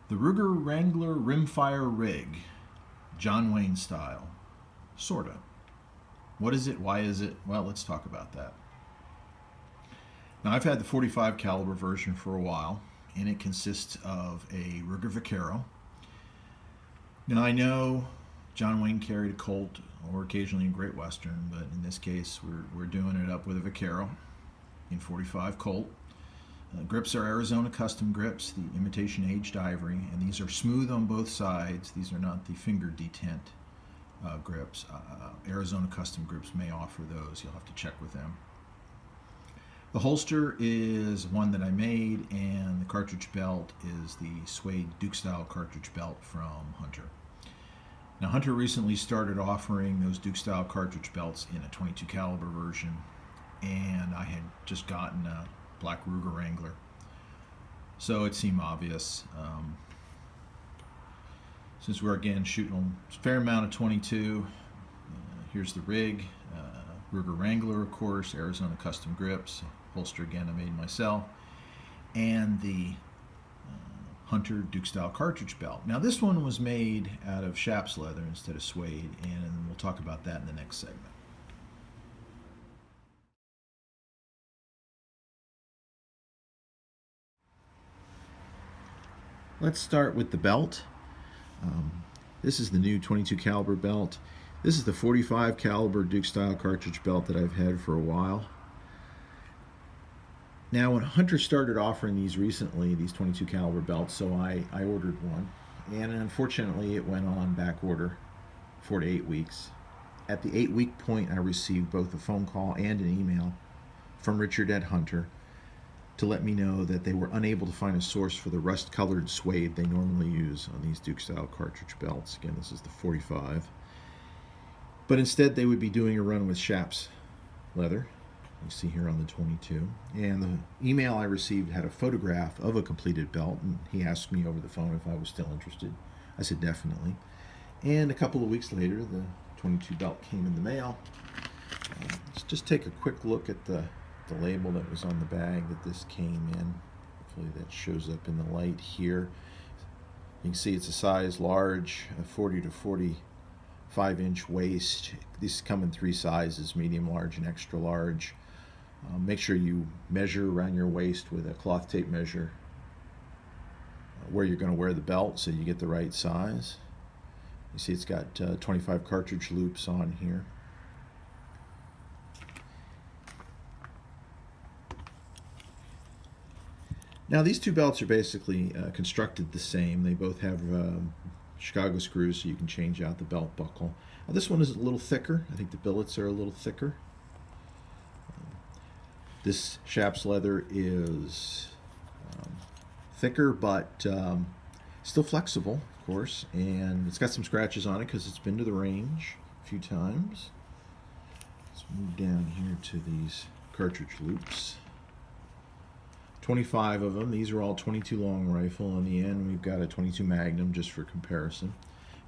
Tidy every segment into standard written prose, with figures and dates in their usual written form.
The Ruger Wrangler Rimfire rig, John Wayne style. Sorta. What is it? Why is it? Well, let's talk about that. Now, I've had the 45 caliber version for a while, and it consists of a Ruger Vaquero. Now, I know John Wayne carried a Colt or occasionally a Great Western, but in this case, we're doing it up with a Vaquero in 45 Colt. Grips are Arizona custom grips, the imitation aged ivory, and these are smooth on both sides. These are not the finger detent grips. Arizona custom grips may offer those. You'll have to check with them. The holster is one that I made, and the cartridge belt is the suede Duke style cartridge belt from Hunter. Now, Hunter recently started offering those Duke style cartridge belts in a 22 caliber version, and I had just gotten a black Ruger Wrangler, so it seemed obvious. Since we're again shooting a fair amount of 22, here's the rig. Ruger Wrangler, of course, Arizona custom grips, holster again I made myself, and the Hunter Duke style cartridge belt. Now, this one was made out of chaps leather instead of suede, and we'll talk about that in the next segment. Let's start with the belt. This is the new 22 caliber belt. This is the 45 caliber Duke style cartridge belt that I've had for a while. Now, when Hunter started offering these recently, these 22 caliber belts, so I ordered one, and unfortunately it went on back order 4 to 8 weeks. At the 8-week point, I received both a phone call and an email from Richard at Hunter to let me know that they were unable to find a source for the rust-colored suede they normally use on these Duke-style cartridge belts. Again, this is the 45. But instead, they would be doing a run with chaps leather. You see here on the 22. And the email I received had a photograph of a completed belt, and he asked me over the phone if I was still interested. I said definitely. And a couple of weeks later, the 22 belt came in the mail. Let's just take a quick look at the label that was on the bag that this came in. Hopefully that shows up in the light here. You can see it's a size large, a 40 to 45 inch waist. These come in 3 sizes, medium, large, and extra large. Make sure you measure around your waist with a cloth tape measure where you're going to wear the belt so you get the right size. You see it's got 25 cartridge loops on here. Now, these two belts are basically constructed the same. They both have Chicago screws so you can change out the belt buckle. Now, this one is a little thicker. I think the billets are a little thicker. This chaps leather is thicker, but still flexible, of course, and it's got some scratches on it because it's been to the range a few times. Let's move down here to these cartridge loops. 25 of them. These are all 22 long rifle. On the end, we've got a 22 Magnum just for comparison.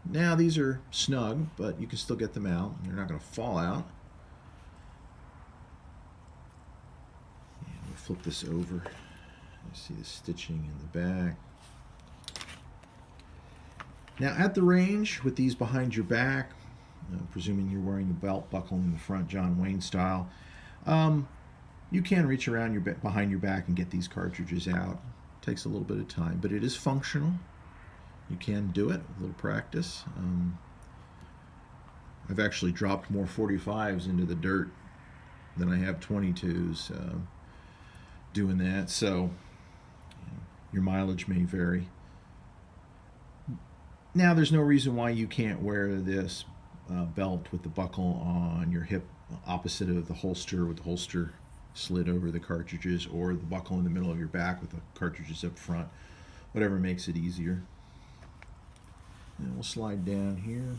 Now, these are snug, but you can still get them out. They're not going to fall out. And we'll flip this over. You see the stitching in the back. Now, at the range, with these behind your back, presuming you're wearing the belt buckle in the front, John Wayne style, you can reach around behind your back and get these cartridges out. It takes a little bit of time, but it is functional. You can do it, a little practice. I've actually dropped more 45s into the dirt than I have 22s doing that, so your mileage may vary. Now, there's no reason why you can't wear this belt with the buckle on your hip opposite of the holster, with the holster slid over the cartridges, or the buckle in the middle of your back with the cartridges up front, whatever makes it easier. And we'll slide down here.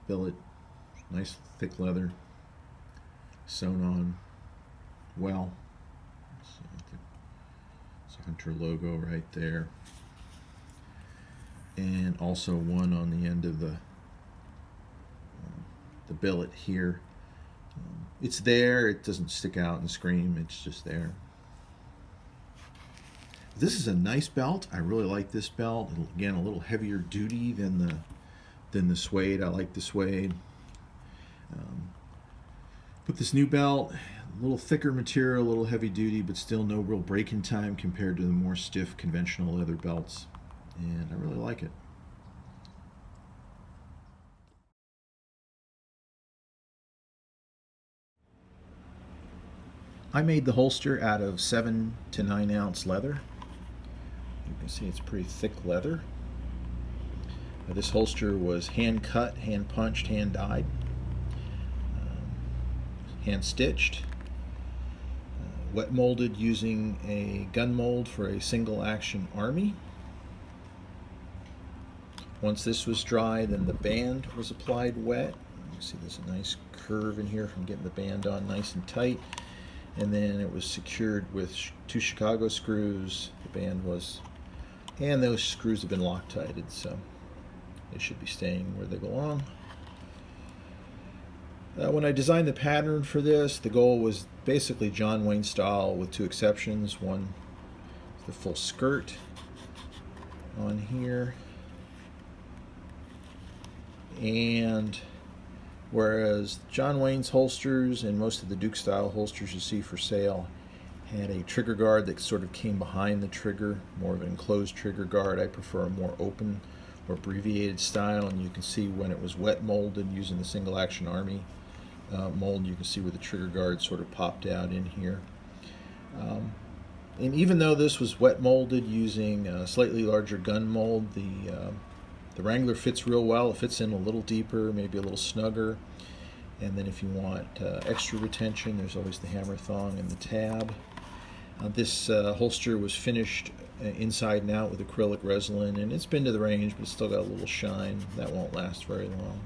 Billet, nice thick leather, sewn on well. It's a Hunter logo right there, and also one on the end of the billet here. It's there, it doesn't stick out and scream, it's just there. This is a nice belt. I really like this belt. Again, a little heavier duty than the suede. I like the suede. But this new belt, a little thicker material, a little heavy duty, but still no real break-in time compared to the more stiff conventional leather belts. And I really like it. I made the holster out of 7 to 9 ounce leather. You can see it's pretty thick leather. This holster was hand cut, hand punched, hand dyed, hand stitched, wet molded using a gun mold for a single action army. Once this was dry, then the band was applied wet. You see there's a nice curve in here from getting the band on nice and tight. And then it was secured with 2 Chicago screws. The band was, and those screws have been Loctited, so they should be staying where they belong. When I designed the pattern for this, the goal was basically John Wayne style with 2 exceptions. One, the full skirt on here, and whereas John Wayne's holsters and most of the Duke style holsters you see for sale had a trigger guard that sort of came behind the trigger, more of an enclosed trigger guard. I prefer a more open or abbreviated style, and you can see when it was wet molded using the single action army mold, you can see where the trigger guard sort of popped out in here. And even though this was wet molded using a slightly larger gun mold, the Wrangler fits real well. It fits in a little deeper, maybe a little snugger. And then if you want extra retention, there's always the hammer thong and the tab. This holster was finished inside and out with acrylic resin, and it's been to the range, but it's still got a little shine. That won't last very long.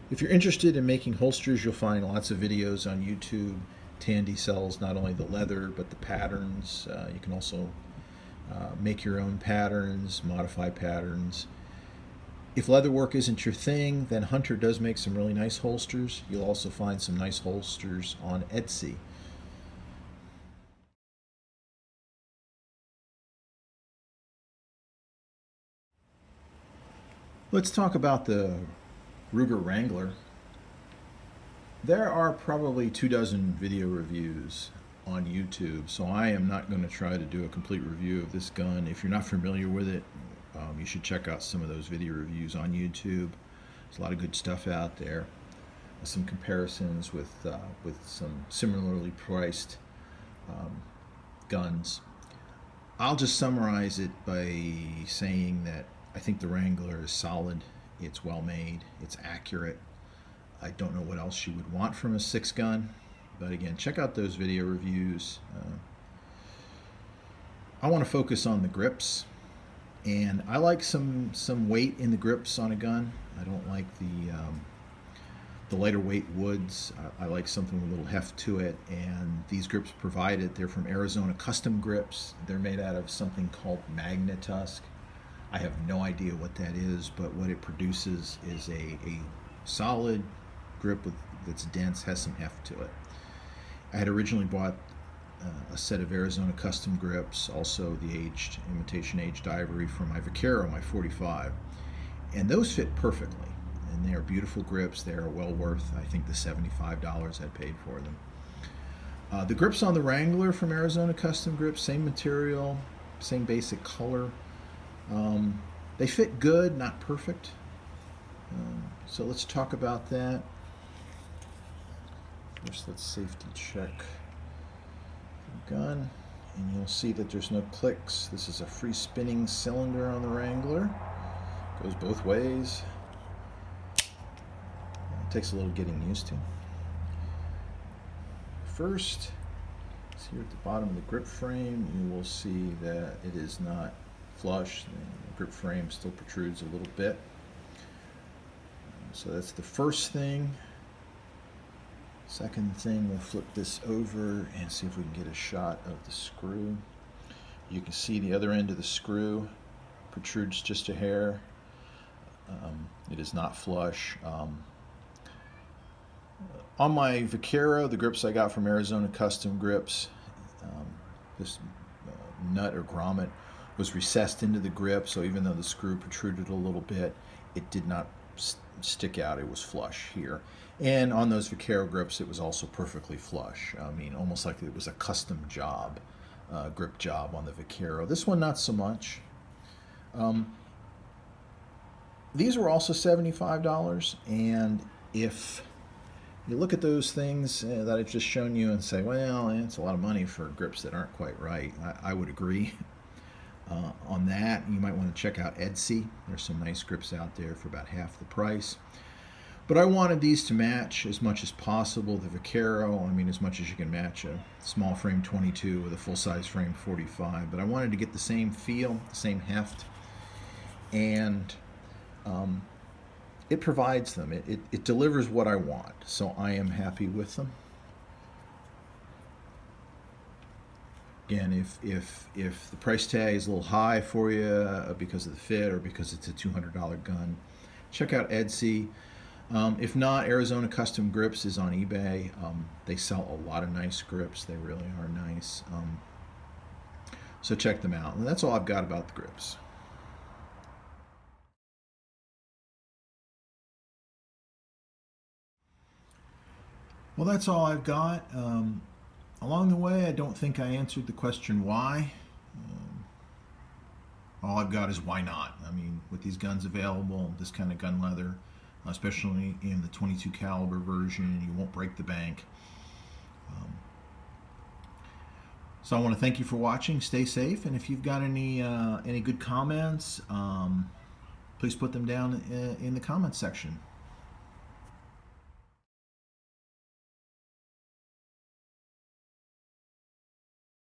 If you're interested in making holsters, you'll find lots of videos on YouTube. Tandy sells not only the leather, but the patterns. You can also make your own patterns, modify patterns. If leatherwork isn't your thing, then Hunter does make some really nice holsters. You'll also find some nice holsters on Etsy. Let's talk about the Ruger Wrangler. There are probably 24 video reviews on YouTube, so I am not going to try to do a complete review of this gun. If you're not familiar with it, you should check out some of those video reviews on YouTube. There's a lot of good stuff out there. Some comparisons with some similarly priced guns. I'll just summarize it by saying that I think the Wrangler is solid. It's well made. It's accurate. I don't know what else you would want from a 6 gun. But again, check out those video reviews. I want to focus on the grips, and I like some weight in the grips on a gun. I don't like the lighter weight woods. I like something with a little heft to it, and these grips provide it. They're from Arizona Custom Grips. They're made out of something called Magnatusk. I have no idea what that is, but what it produces is a solid grip that's dense, has some heft to it. I had originally bought a set of Arizona Custom Grips, also the imitation aged ivory from my Vaquero, my 45, and those fit perfectly. And they are beautiful grips. They are well worth, I think, the $75 I paid for them. The grips on the Wrangler from Arizona Custom Grips, same material, same basic color. They fit good, not perfect. So let's talk about that. First, let's safety check the gun, and you'll see that there's no clicks. This is a free spinning cylinder on the Wrangler. Goes both ways. It takes a little getting used to. First, here at the bottom of the grip frame, you will see that it is not flush. The grip frame still protrudes a little bit. So that's the first thing. Second thing, we'll flip this over and see if we can get a shot of the screw. You can see the other end of the screw protrudes just a hair. It is not flush. On my Vaquero, the grips I got from Arizona Custom Grips, this nut or grommet was recessed into the grip, so even though the screw protruded a little bit, it did not stick out. It was flush here. And on those Vaquero grips, it was also perfectly flush. I mean, almost like it was a custom job, grip job on the Vaquero. This one, not so much. These were also $75, and if you look at those things that I've just shown you and say, well, it's a lot of money for grips that aren't quite right, I would agree. On that, you might want to check out Etsy. There's some nice grips out there for about half the price. But I wanted these to match as much as possible the Vaquero. I mean, as much as you can match a small frame 22 with a full-size frame 45. But I wanted to get the same feel, the same heft, and it provides them. It delivers what I want, so I am happy with them. Again, if the price tag is a little high for you because of the fit or because it's a $200 gun, check out Etsy. If not, Arizona Custom Grips is on eBay. They sell a lot of nice grips. They really are nice. So check them out. And that's all I've got about the grips. Well, that's all I've got. Along the way, I don't think I answered the question why. All I've got is why not. I mean, with these guns available, this kind of gun leather, especially in the 22 caliber version, you won't break the bank. So I want to thank you for watching. Stay safe, and if you've got any good comments, please put them down in the comments section.